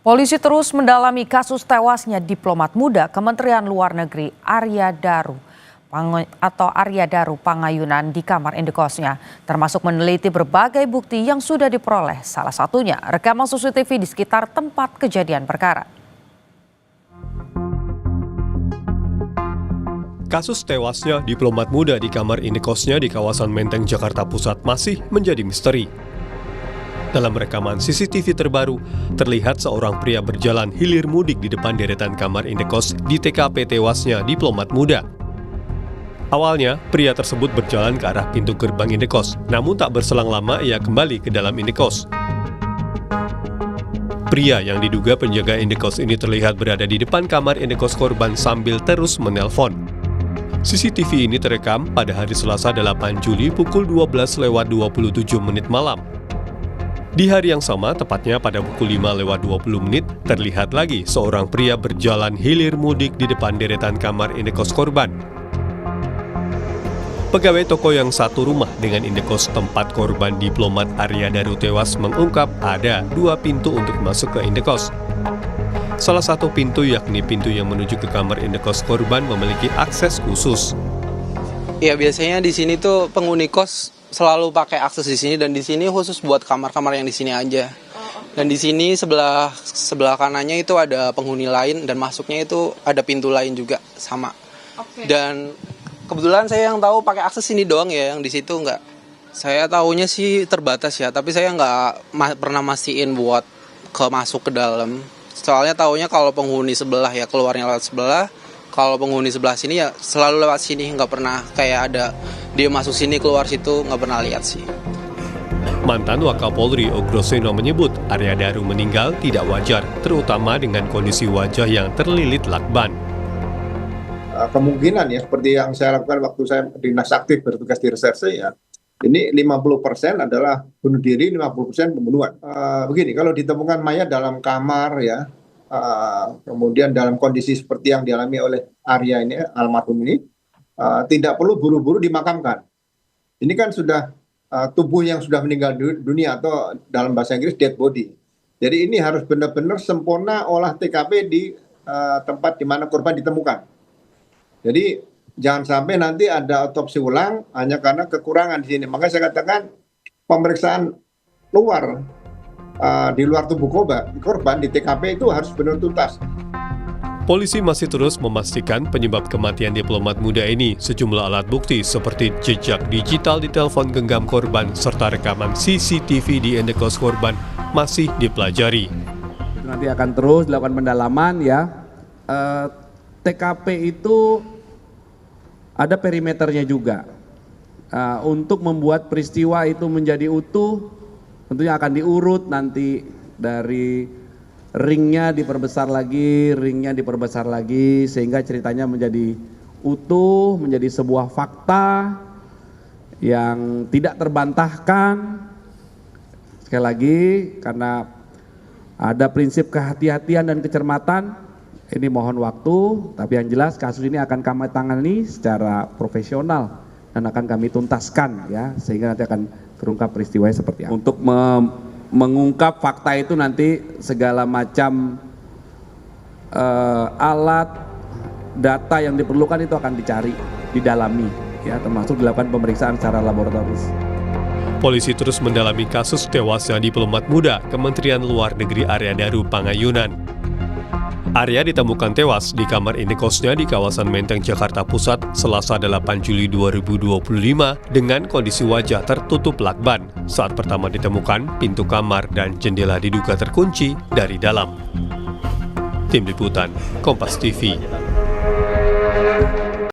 Polisi terus mendalami kasus tewasnya diplomat muda Kementerian Luar Negeri Arya Daru Pangayunan di kamar indekosnya, termasuk meneliti berbagai bukti yang sudah diperoleh, salah satunya rekaman CCTV di sekitar tempat kejadian perkara. Kasus tewasnya diplomat muda di kamar indekosnya di kawasan Menteng, Jakarta Pusat masih menjadi misteri. Dalam rekaman CCTV terbaru, terlihat seorang pria berjalan hilir mudik di depan deretan kamar indekos di TKP tewasnya diplomat muda. Awalnya, pria tersebut berjalan ke arah pintu gerbang indekos, namun tak berselang lama ia kembali ke dalam indekos. Pria yang diduga penjaga indekos ini terlihat berada di depan kamar indekos korban sambil terus menelpon. CCTV ini terekam pada hari Selasa 8 Juli pukul 12:27 malam. Di hari yang sama, tepatnya pada pukul 5:20, terlihat lagi seorang pria berjalan hilir mudik di depan deretan kamar indekos korban. Pegawai toko yang satu rumah dengan indekos tempat korban diplomat Arya Daru tewas mengungkap ada 2 pintu untuk masuk ke indekos. Salah satu pintu, yakni pintu yang menuju ke kamar indekos korban, memiliki akses khusus. Ya, biasanya di sini tuh penghuni kos selalu pakai akses di sini, dan di sini khusus buat kamar-kamar yang di sini aja. Dan di sini sebelah kanannya itu ada penghuni lain, dan masuknya itu ada pintu lain juga sama. Dan kebetulan saya yang tahu pakai akses ini doang ya, yang di situ enggak. Saya tahunya sih terbatas ya, tapi saya nggak pernah mastiin buat masuk ke dalam. Soalnya tahunya kalau penghuni sebelah ya keluarnya lewat sebelah. Kalau penghuni sebelah sini ya selalu lewat sini, nggak pernah kayak ada dia masuk sini keluar situ, nggak pernah lihat sih. Mantan Wakapolri Ogroseno menyebut Arya Daru meninggal tidak wajar, terutama dengan kondisi wajah yang terlilit lakban. Kemungkinan ya seperti yang saya lakukan waktu saya dinas aktif bertugas di reserse ya, ini 50% adalah bunuh diri, 50% pembunuhan. Begini, kalau ditemukan mayat dalam kamar ya, kemudian dalam kondisi seperti yang dialami oleh Arya ini, almarhum ini, tidak perlu buru-buru dimakamkan. Ini kan sudah tubuh yang sudah meninggal dunia, atau dalam bahasa Inggris dead body. Jadi ini harus benar-benar sempurna olah TKP di tempat di mana korban ditemukan. Jadi jangan sampai nanti ada otopsi ulang hanya karena kekurangan di sini. Makanya saya katakan pemeriksaan luar di luar tubuh korban di TKP itu harus benar tuntas. Polisi masih terus memastikan penyebab kematian diplomat muda ini. Sejumlah alat bukti seperti jejak digital di telepon genggam korban serta rekaman CCTV di indekos korban masih dipelajari. Nanti akan terus dilakukan pendalaman ya. TKP itu ada perimeternya juga. Untuk membuat peristiwa itu menjadi utuh, tentunya akan diurut nanti dari ringnya diperbesar lagi, sehingga ceritanya menjadi utuh, menjadi sebuah fakta yang tidak terbantahkan. Sekali lagi, karena ada prinsip kehati-hatian dan kecermatan, ini mohon waktu, tapi yang jelas kasus ini akan kami tangani secara profesional dan akan kami tuntaskan ya, sehingga nanti akan terungkap peristiwanya seperti apa. Untuk mengungkap fakta itu nanti segala macam alat, data yang diperlukan itu akan dicari, didalami ya, termasuk dilakukan pemeriksaan secara laboratoris. Polisi terus mendalami kasus tewasnya diplomat muda Kementerian Luar Negeri Arya Daru Pangayunan. Arya ditemukan tewas di kamar indekosnya di kawasan Menteng, Jakarta Pusat, Selasa 8 Juli 2025 dengan kondisi wajah tertutup lakban. Saat pertama ditemukan, pintu kamar dan jendela diduga terkunci dari dalam. Tim Liputan, Kompas TV.